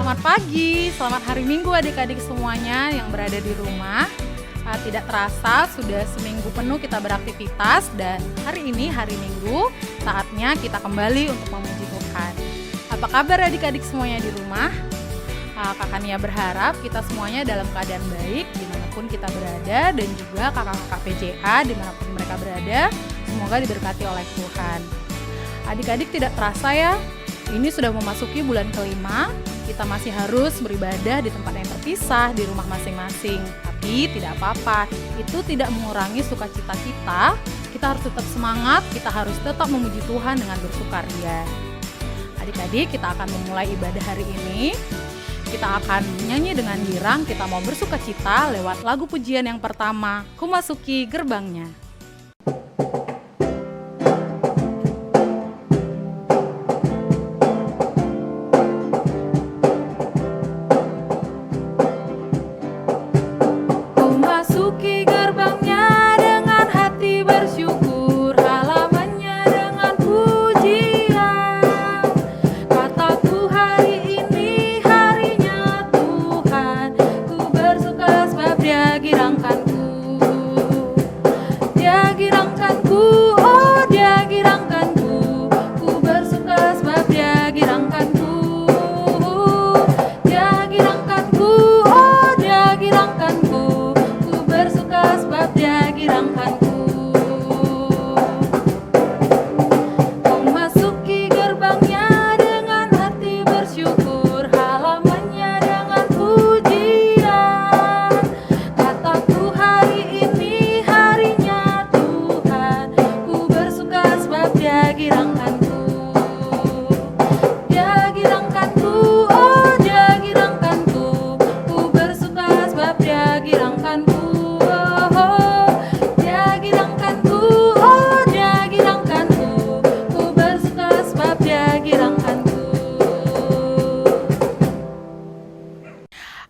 Selamat pagi, selamat hari Minggu adik-adik semuanya yang berada di rumah. Tidak terasa sudah seminggu penuh kita beraktivitas dan hari ini hari Minggu saatnya kita kembali untuk memuji Tuhan. Apa kabar adik-adik semuanya di rumah? Kakak Nia berharap kita semuanya dalam keadaan baik dimanapun kita berada dan juga kakak-kakak PJA dimanapun mereka berada, semoga diberkati oleh Tuhan. Adik-adik tidak terasa ya, ini sudah memasuki bulan kelima. Kita masih harus beribadah di tempat yang terpisah di rumah masing-masing. Tapi tidak apa-apa, itu tidak mengurangi sukacita kita. Kita harus tetap semangat, kita harus tetap memuji Tuhan dengan bersukaria. Adik-adik, kita akan memulai ibadah hari ini. Kita akan menyanyi dengan girang, kita mau bersukacita lewat lagu pujian yang pertama, Ku Masuki Gerbangnya.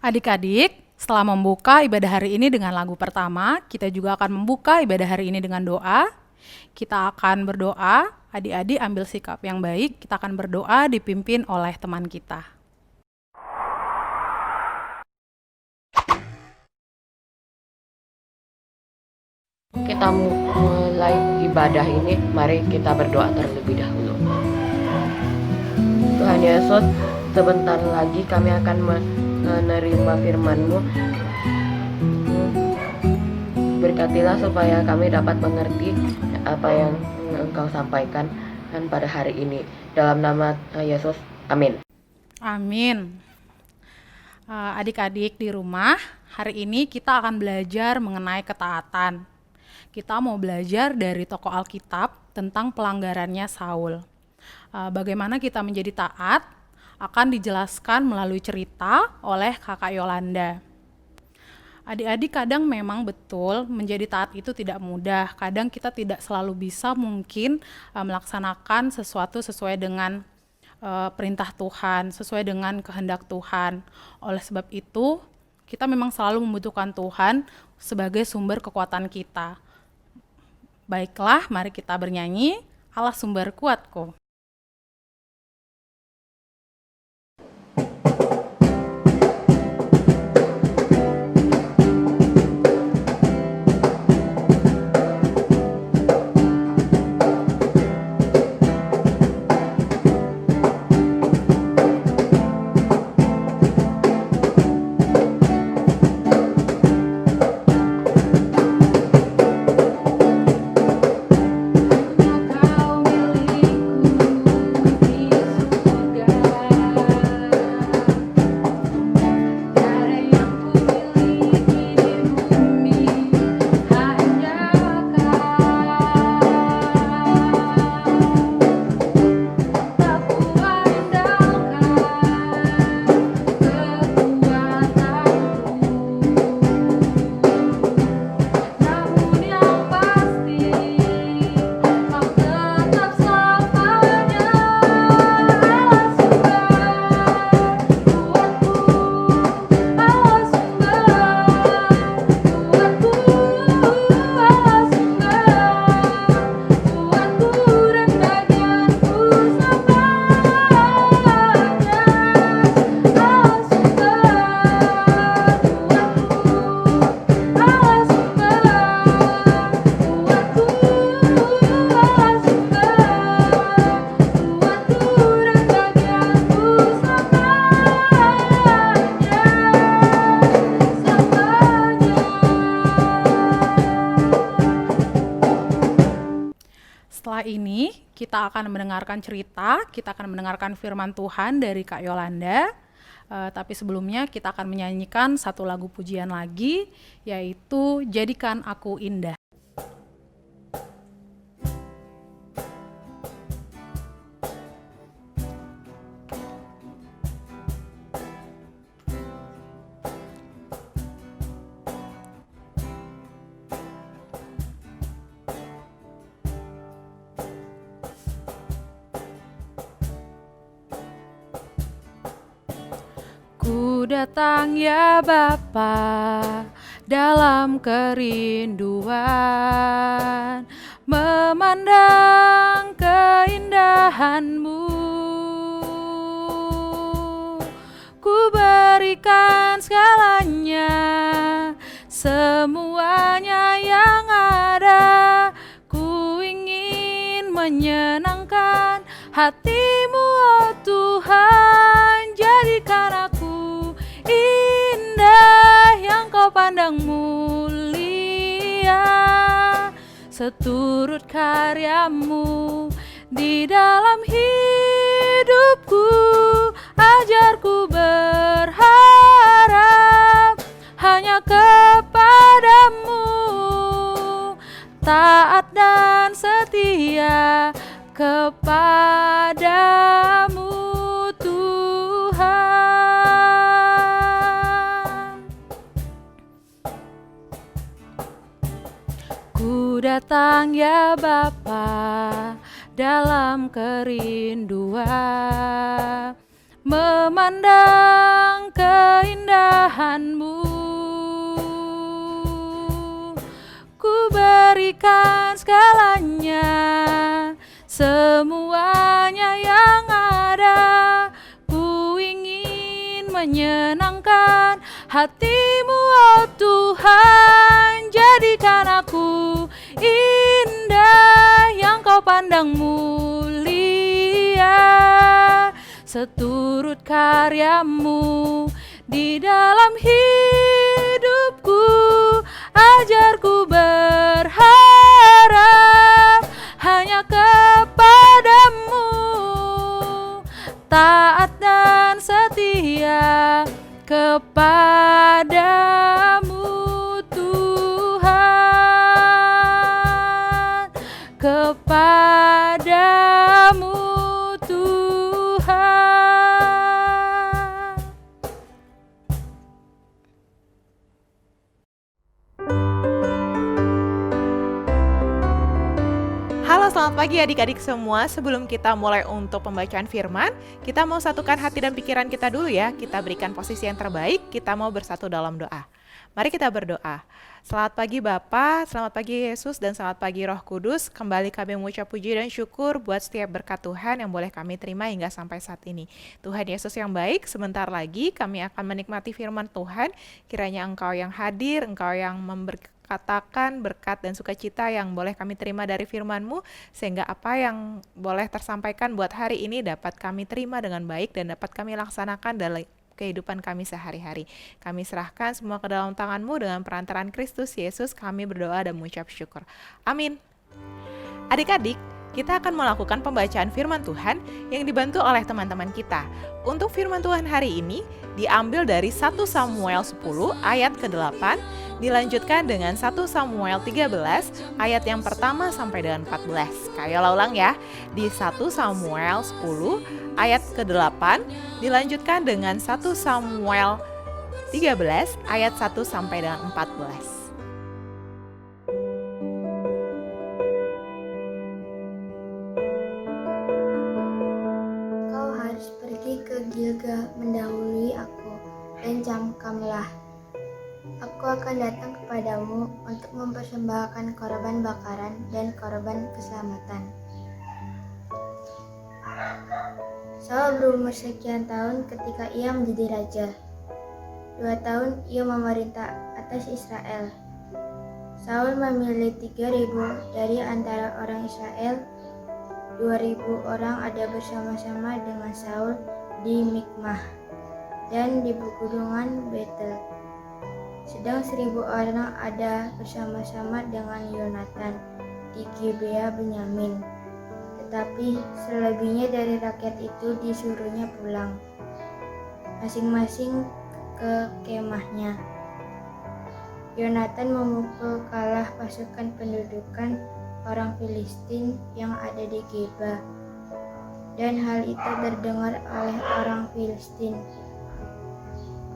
Adik-adik, setelah membuka ibadah hari ini dengan lagu pertama, kita juga akan membuka ibadah hari ini dengan doa. Kita akan berdoa, adik-adik ambil sikap yang baik, kita akan berdoa dipimpin oleh teman kita. Kita mulai ibadah ini, mari kita berdoa terlebih dahulu. Tuhan Yesus, sebentar lagi kami akan menerima firman-Mu. Berkatilah supaya kami dapat mengerti apa yang Engkau sampaikan pada hari ini. Dalam nama Yesus, amin. Amin. Adik-adik di rumah, hari ini kita akan belajar mengenai ketaatan. Kita mau belajar dari tokoh Alkitab tentang pelanggarannya Saul. Bagaimana kita menjadi taat akan dijelaskan melalui cerita oleh Kakak Yolanda. Adik-adik kadang memang betul menjadi taat itu tidak mudah. Kadang kita tidak selalu bisa mungkin melaksanakan sesuatu sesuai dengan perintah Tuhan, sesuai dengan kehendak Tuhan. Oleh sebab itu, kita memang selalu membutuhkan Tuhan sebagai sumber kekuatan kita. Baiklah, mari kita bernyanyi, Allah sumber kuatku. Kau milikku. kita akan mendengarkan cerita, kita akan mendengarkan firman Tuhan dari Kak Yolanda. Tapi sebelumnya kita akan menyanyikan satu lagu pujian lagi, yaitu Jadikan Aku Indah. Ku datang ya Bapa dalam kerinduan, memandang keindahan-Mu. Ku berikan segalanya, semuanya yang ada. Ku ingin menyenangkan hati-Mu, oh Tuhan. Jadikan aku indah yang Kau pandang mulia, seturut karya-Mu di dalam hidupku. Ajarku berharap hanya kepada-Mu, taat dan setia kepada-Mu, Tuhan. Ku datang ya Bapa dalam kerinduan, memandang keindahan-Mu. Ku berikan segalanya, semuanya yang ada. Ku ingin menyenangkan hati-Mu, oh Tuhan. Jadikan aku indah yang Kau pandang mulia, seturut karya-Mu di dalam hidupku. Ajarku berharap hanya kepada-Mu, taat dan setia kepada-Mu, Tuhan. Kepada-Mu, Tuhan. Halo, selamat pagi adik-adik semua. Sebelum kita mulai untuk pembacaan firman, kita mau satukan hati dan pikiran kita dulu ya. Kita berikan posisi yang terbaik, kita mau bersatu dalam doa. Mari kita berdoa. Selamat pagi Bapa, selamat pagi Yesus, dan selamat pagi Roh Kudus. Kembali kami mengucap puji dan syukur buat setiap berkat Tuhan yang boleh kami terima hingga sampai saat ini. Tuhan Yesus yang baik, sebentar lagi kami akan menikmati firman Tuhan. Kiranya Engkau yang hadir, Engkau yang katakan berkat dan sukacita yang boleh kami terima dari firman-Mu, sehingga apa yang boleh tersampaikan buat hari ini dapat kami terima dengan baik dan dapat kami laksanakan dalam kehidupan kami sehari-hari. Kami serahkan semua ke dalam tangan-Mu dengan perantaraan Kristus Yesus. Kami berdoa dan mengucap syukur. Amin. Adik-adik, kita akan melakukan pembacaan firman Tuhan yang dibantu oleh teman-teman kita. Untuk firman Tuhan hari ini diambil dari 1 Samuel 10 ayat ke-8, dilanjutkan dengan 1 Samuel 13 ayat yang pertama sampai dengan 14. Kayak ulang ya, di 1 Samuel 10 ayat ke-8, dilanjutkan dengan 1 Samuel 13 ayat 1 sampai dengan 14. Kau harus pergi ke Gilgal mendahului aku, dan camkamlah. Aku akan datang kepadamu untuk mempersembahkan korban bakaran dan korban keselamatan. Saul berumur sekian tahun ketika ia menjadi raja. 2 tahun ia memerintah atas Israel. Saul memilih 3.000 dari antara orang Israel. 2.000 orang ada bersama-sama dengan Saul di Mikmah dan di pegunungan Betel. Sedang 1.000 orang ada bersama-sama dengan Yonatan di Gibea Benyamin. tetapi selebihnya dari rakyat itu disuruhnya pulang, masing-masing ke kemahnya. Yonatan memukul kalah pasukan pendudukan orang Filistin yang ada di Geba, dan hal itu terdengar oleh orang Filistin.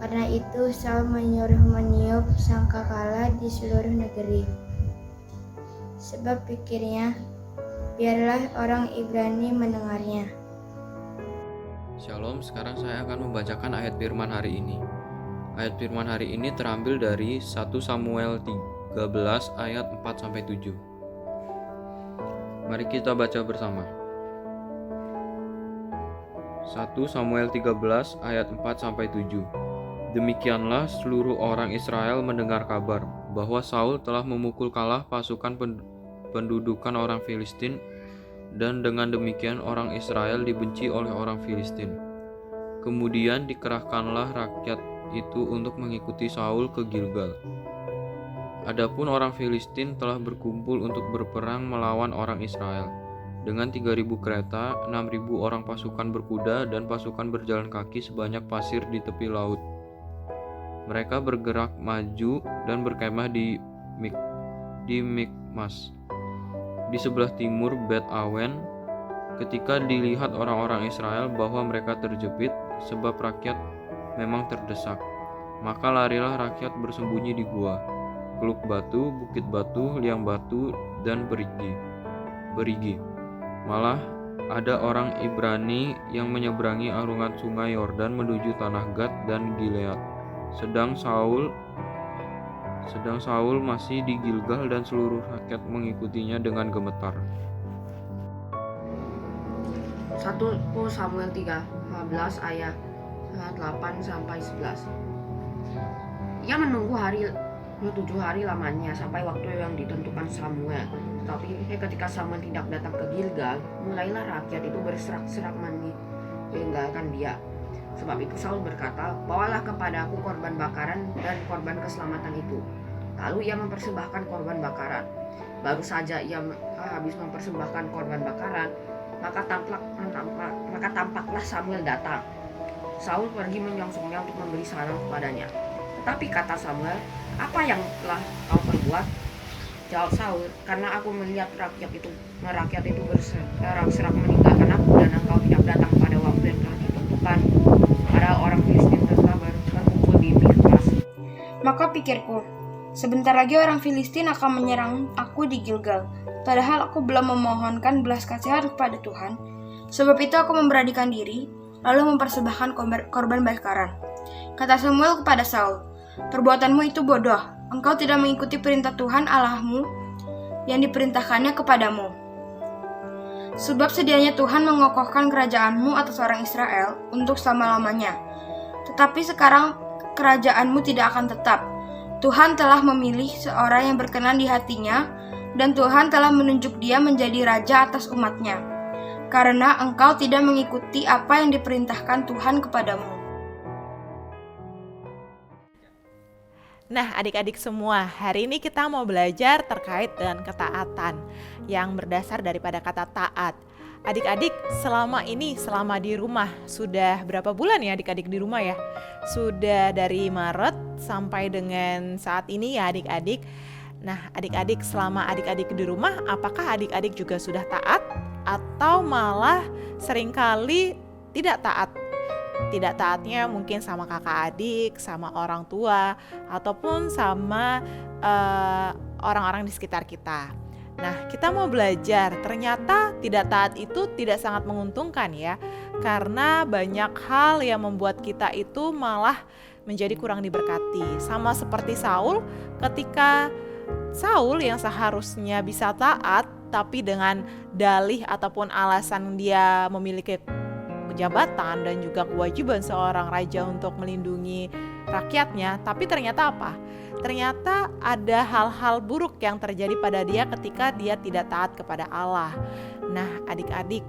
Karena itu Saul menyuruh meniup sangkakala di seluruh negeri. Sebab pikirnya, biarlah orang Ibrani mendengarnya. Shalom, sekarang saya akan membacakan ayat firman hari ini. Ayat firman hari ini terambil dari 1 Samuel 13 ayat 4-7. Mari kita baca bersama. 1 Samuel 13 ayat 4-7. Demikianlah seluruh orang Israel mendengar kabar bahwa Saul telah memukul kalah pasukan pendudukan orang Filistin, dan dengan demikian orang Israel dibenci oleh orang Filistin. Kemudian dikerahkanlah rakyat itu untuk mengikuti Saul ke Gilgal. Adapun orang Filistin telah berkumpul untuk berperang melawan orang Israel dengan 3.000 kereta, 6.000 orang pasukan berkuda, dan pasukan berjalan kaki sebanyak pasir di tepi laut. Mereka bergerak maju dan berkemah di Mikmas, di sebelah timur Bet Awen. Ketika dilihat orang-orang Israel bahwa mereka terjepit, sebab rakyat memang terdesak, maka larilah rakyat bersembunyi di gua, Keluk Batu, Bukit Batu, Liang Batu, dan Berigi. Malah ada orang Ibrani yang menyeberangi arungan sungai Yordan menuju tanah Gad dan Gilead. Sedang Saul masih di Gilgal dan seluruh rakyat mengikutinya dengan gemetar. 1 Samuel 13 ayat 8-11. Ia menunggu 7 hari lamanya sampai waktu yang ditentukan Samuel. Tetapi ketika Samuel tidak datang ke Gilgal, mulailah rakyat itu berserak-serak meninggalkan dia. Sebab itu Saul berkata, "Bawalah kepadaku korban bakaran dan korban keselamatan itu." Lalu ia mempersembahkan korban bakaran. Baru saja ia habis mempersembahkan korban bakaran, maka tampaklah Samuel datang. Saul pergi menyongsongnya untuk memberi salam kepadanya. Tetapi kata Samuel, "Apa yang telah kau perbuat?" Jawab Saul, "Karena aku melihat rakyat itu berserak-serak meninggalkan aku, dan engkau tidak datang pada waktu yang telah ditentukan. Padahal orang Filistin telah berkumpul di Mikmas." Maka pikirku, sebentar lagi orang Filistin akan menyerang aku di Gilgal, padahal aku belum memohonkan belas kasihan kepada Tuhan. Sebab itu aku memberanikan diri, lalu mempersembahkan korban bakaran. Kata Samuel kepada Saul, "Perbuatanmu itu bodoh. Engkau tidak mengikuti perintah Tuhan Allahmu yang diperintahkannya kepadamu. Sebab sedianya Tuhan mengokohkan kerajaanmu atas orang Israel untuk selama-lamanya. Tetapi sekarang kerajaanmu tidak akan tetap. Tuhan telah memilih seorang yang berkenan di hatinya, dan Tuhan telah menunjuk dia menjadi raja atas umatnya, karena engkau tidak mengikuti apa yang diperintahkan Tuhan kepadamu." Nah, adik-adik semua, hari ini kita mau belajar terkait dengan ketaatan yang berdasar daripada kata taat. Adik-adik, selama di rumah, sudah berapa bulan ya adik-adik di rumah ya? Sudah dari Maret sampai dengan saat ini ya adik-adik. Nah, adik-adik, selama adik-adik di rumah, apakah adik-adik juga sudah taat? Atau malah seringkali tidak taat? Tidak taatnya mungkin sama kakak adik, sama orang tua, ataupun sama orang-orang di sekitar kita. Nah, kita mau belajar, ternyata tidak taat itu tidak sangat menguntungkan ya, karena banyak hal yang membuat kita itu malah menjadi kurang diberkati. Sama seperti Saul, ketika Saul yang seharusnya bisa taat, tapi dengan dalih ataupun alasan dia memiliki jabatan dan juga kewajiban seorang raja untuk melindungi rakyatnya, tapi ternyata apa? Ternyata ada hal-hal buruk yang terjadi pada dia ketika dia tidak taat kepada Allah. Nah, adik-adik,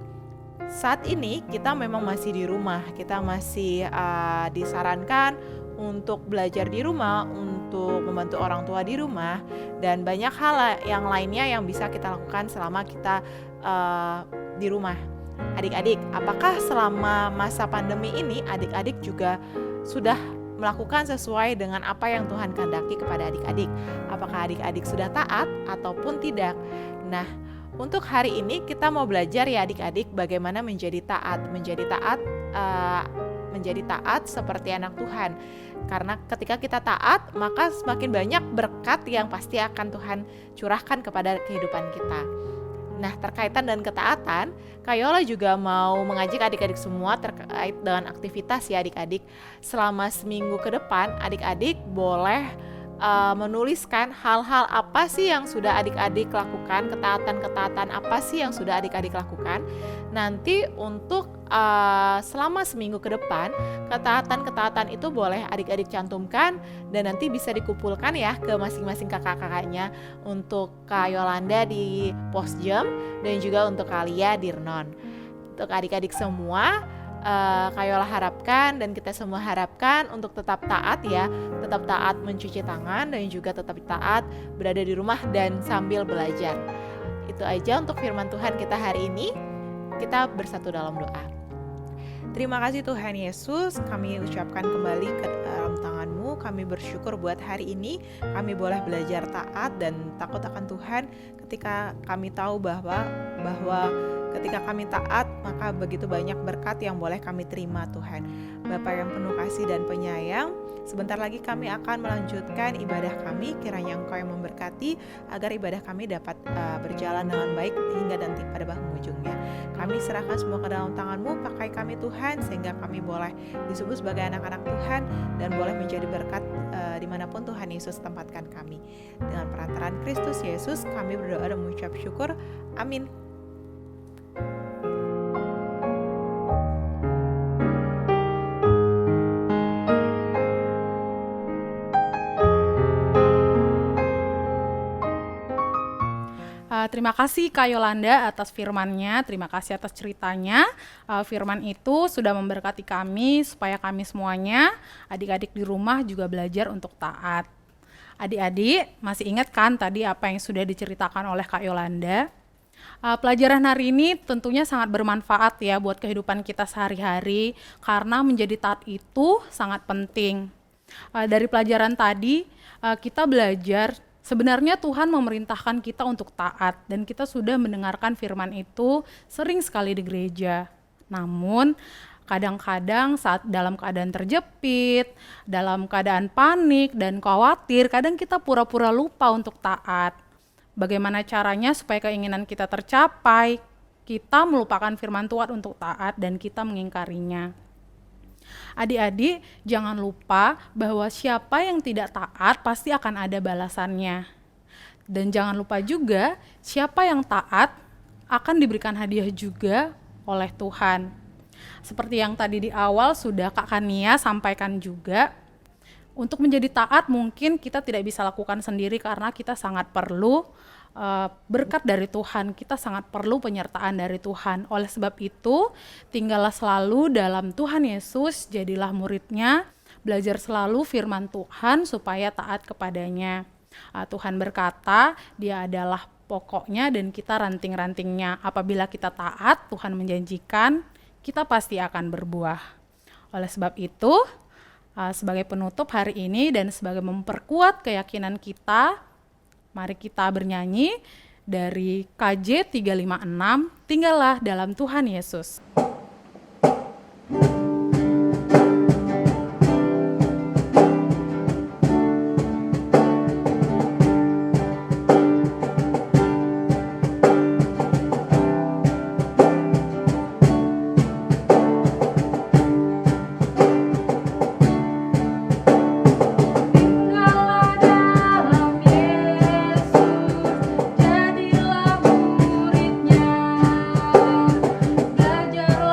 saat ini kita memang masih di rumah, kita masih disarankan untuk belajar di rumah, untuk membantu orang tua di rumah, dan banyak hal yang lainnya yang bisa kita lakukan selama kita di rumah. Adik-adik, apakah selama masa pandemi ini adik-adik juga sudah melakukan sesuai dengan apa yang Tuhan kehendaki kepada adik-adik? Apakah adik-adik sudah taat ataupun tidak? Nah, untuk hari ini kita mau belajar ya adik-adik bagaimana menjadi taat seperti anak Tuhan. Karena ketika kita taat, maka semakin banyak berkat yang pasti akan Tuhan curahkan kepada kehidupan kita. Nah, terkaitan dan ketaatan, Kak Yola juga mau mengajak adik-adik semua terkait dengan aktivitas ya adik-adik. Selama seminggu ke depan, adik-adik boleh menuliskan hal-hal apa sih yang sudah adik-adik lakukan, ketaatan-ketaatan apa sih yang sudah adik-adik lakukan. Nanti untuk selama seminggu ke depan, ketaatan-ketaatan itu boleh adik-adik cantumkan dan nanti bisa dikumpulkan ya ke masing-masing kakak-kakaknya, untuk Kak Yolanda di Posjem dan juga untuk Kalia di Renon. Untuk adik-adik semua, Kak Yola harapkan dan kita semua harapkan untuk tetap taat ya, tetap taat mencuci tangan dan juga tetap taat berada di rumah dan sambil belajar. Itu aja untuk firman Tuhan kita hari ini. Kita bersatu dalam doa. Terima kasih Tuhan Yesus, kami ucapkan kembali ke dalam tangan-Mu. Kami bersyukur buat hari ini kami boleh belajar taat dan takut akan Tuhan, ketika kami tahu bahwa ketika kami taat, maka begitu banyak berkat yang boleh kami terima Tuhan. Bapa yang penuh kasih dan penyayang, sebentar lagi kami akan melanjutkan ibadah kami. Kiranya Engkau yang memberkati agar ibadah kami dapat berjalan dengan baik hingga nanti pada penghujungnya. Kami serahkan semua ke dalam tangan-Mu, pakai kami Tuhan, sehingga kami boleh disebut sebagai anak-anak Tuhan dan boleh menjadi berkat dimanapun Tuhan Yesus tempatkan kami. Dengan perantaraan Kristus Yesus, kami berdoa dan mengucap syukur. Amin. Terima kasih Kak Yolanda atas firman-Nya, terima kasih atas ceritanya. Firman itu sudah memberkati kami supaya kami semuanya, adik-adik di rumah juga belajar untuk taat. Adik-adik masih ingat kan tadi apa yang sudah diceritakan oleh Kak Yolanda? Pelajaran hari ini tentunya sangat bermanfaat ya buat kehidupan kita sehari-hari, karena menjadi taat itu sangat penting. Dari pelajaran tadi kita belajar sebenarnya Tuhan memerintahkan kita untuk taat, dan kita sudah mendengarkan firman itu sering sekali di gereja. Namun kadang-kadang saat dalam keadaan terjepit, dalam keadaan panik dan khawatir, kadang kita pura-pura lupa untuk taat. Bagaimana caranya supaya keinginan kita tercapai? Kita melupakan firman Tuhan untuk taat dan kita mengingkarinya. Adik-adik, jangan lupa bahwa siapa yang tidak taat pasti akan ada balasannya. Dan jangan lupa juga, siapa yang taat akan diberikan hadiah juga oleh Tuhan. Seperti yang tadi di awal sudah Kak Kania sampaikan juga, untuk menjadi taat mungkin kita tidak bisa lakukan sendiri karena kita sangat perlu berkat dari Tuhan, kita sangat perlu penyertaan dari Tuhan. Oleh sebab itu, tinggallah selalu dalam Tuhan Yesus, jadilah murid-Nya, belajar selalu firman Tuhan supaya taat kepadanya. Tuhan berkata, Dia adalah pokoknya dan kita ranting-rantingnya. Apabila kita taat, Tuhan menjanjikan kita pasti akan berbuah. Oleh sebab itu, sebagai penutup hari ini dan sebagai memperkuat keyakinan kita, mari kita bernyanyi dari KJ 356, Tinggallah dalam Tuhan Yesus. Jadilah murid-Nya, belajarlah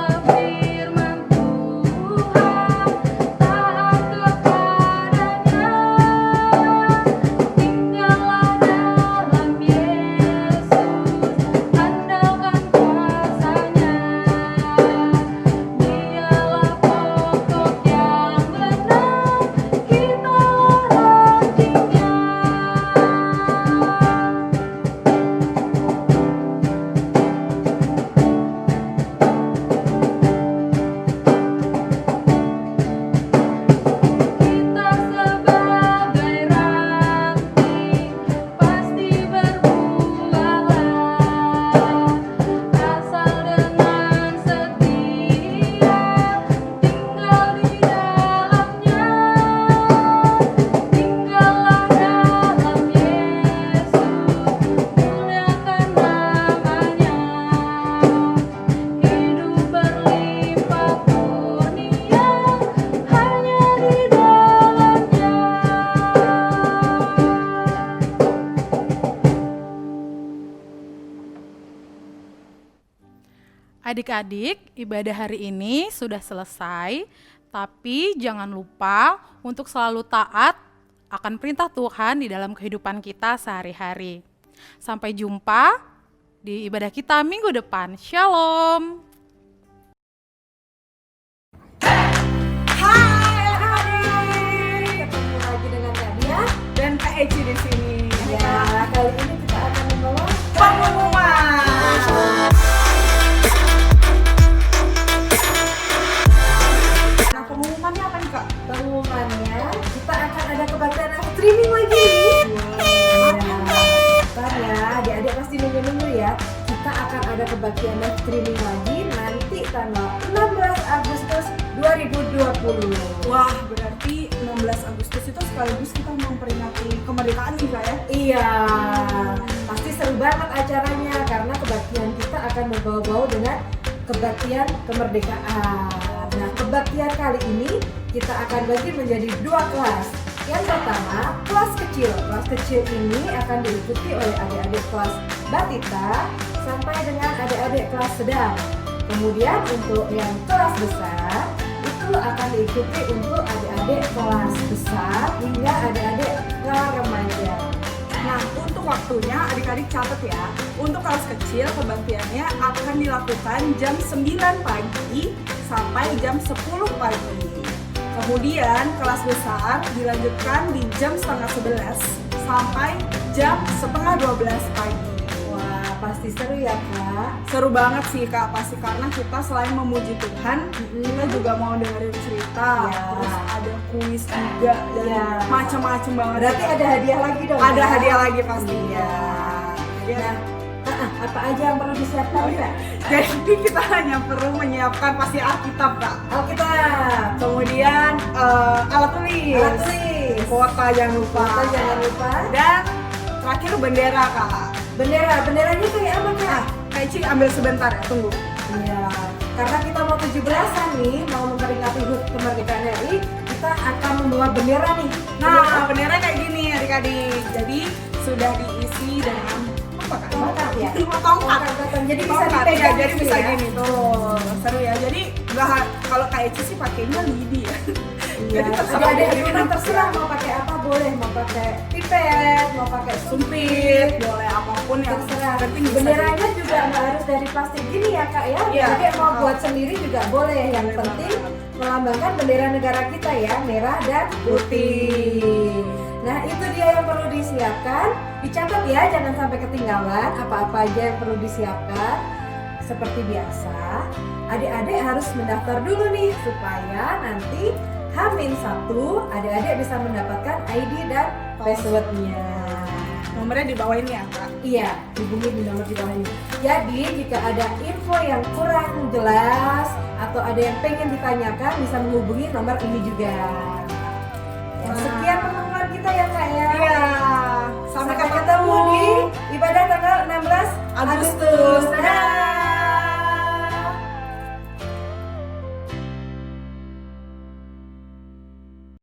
Adik-adik, ibadah hari ini sudah selesai, tapi jangan lupa untuk selalu taat akan perintah Tuhan di dalam kehidupan kita sehari-hari. Sampai jumpa di ibadah kita minggu depan. Shalom. Hai adik-adik, ketemu lagi dengan Nadia dan Kak Eci di sini. Ya, kali ini kita akan membawa pengumuman. Nah, pengumumannya apa nih Kak? Pengumumannya kita akan ada kebaktian live streaming lagi. Bentar ya, adik-adik pasti nunggu-nunggu ya. Kita akan ada kebaktian live streaming lagi nanti tanggal 16 Agustus 2020. Wah, berarti 16 Agustus itu sekaligus kita memperingati kemerdekaan nih Kak ya? Iya, pasti seru banget acaranya karena kebaktian kita akan membawa-bawa dengan kebaktian kemerdekaan. Nah, kebaktian kali ini kita akan bagi menjadi 2 kelas. Yang pertama, kelas kecil. Kelas kecil ini akan diikuti oleh adik-adik kelas Batita sampai dengan adik-adik kelas sedang. Kemudian untuk yang kelas besar itu akan diikuti untuk adik-adik kelas besar hingga adik-adik kelas remaja. Nah, untuk waktunya adik-adik catat ya. Untuk kelas kecil kebaktiannya akan dilakukan jam 9 pagi sampai jam 10 pagi. Kemudian kelas besar dilanjutkan di jam setengah 11 sampai jam setengah 12 pagi. Wah, pasti seru ya Kak? Seru banget sih Kak, pasti karena kita selain memuji Tuhan, kita juga mau dengerin cerita, terus ada kuis juga, dan macam-macam banget. Berarti ada hadiah lagi dong? Ada hadiah lagi pastinya. Nah, apa aja yang perlu disiapkan Kak? Jadi kita hanya perlu menyiapkan pasti Alkitab Kak. Alkitab. Kemudian alat tulis. Kuota jangan lupa. Dan terakhir bendera Kak. Benderanya kayak apa Kak? Kak Ici ambil sebentar ya, tunggu. Iya. Karena kita mau 17-an nih, mau memperingati HUT kemerdekaan RI, kita akan membawa bendera nih. Nah, bendera kayak gini adik-adik. Jadi sudah diisi dengan tongkat ya? Tongkat. Jadi bisa dipegang jadi bisa ya? Gini tuh. Seru ya. Jadi kalau Kak Eci sih pakainya lidi ya. Jadi terserah mau pakai apa boleh, mau pakai pipet, mau pakai sumpit, boleh apapun yang terserah. Benderanya juga nggak harus dari plastik gini ya Kak ya. Jadi mau buat sendiri juga boleh. Yang penting melambangkan bendera negara kita ya, merah dan putih. Nah, itu dia yang perlu disiapkan. Dicatat ya, jangan sampai ketinggalan apa-apa aja yang perlu disiapkan. Seperti biasa, adik-adik harus mendaftar dulu nih supaya nanti H-1 adik-adik bisa mendapatkan ID dan passwordnya. Nomornya di bawah ini ya Kak? Iya, hubungi di nomor di bawah ini. Jadi jika ada info yang kurang jelas atau ada yang pengen ditanyakan bisa menghubungi nomor ini juga. Ya, sekian pengumuman kita ya Kak ya. Iya. Sampai ketemu di ibadah tanggal 16 Agustus. Dadah.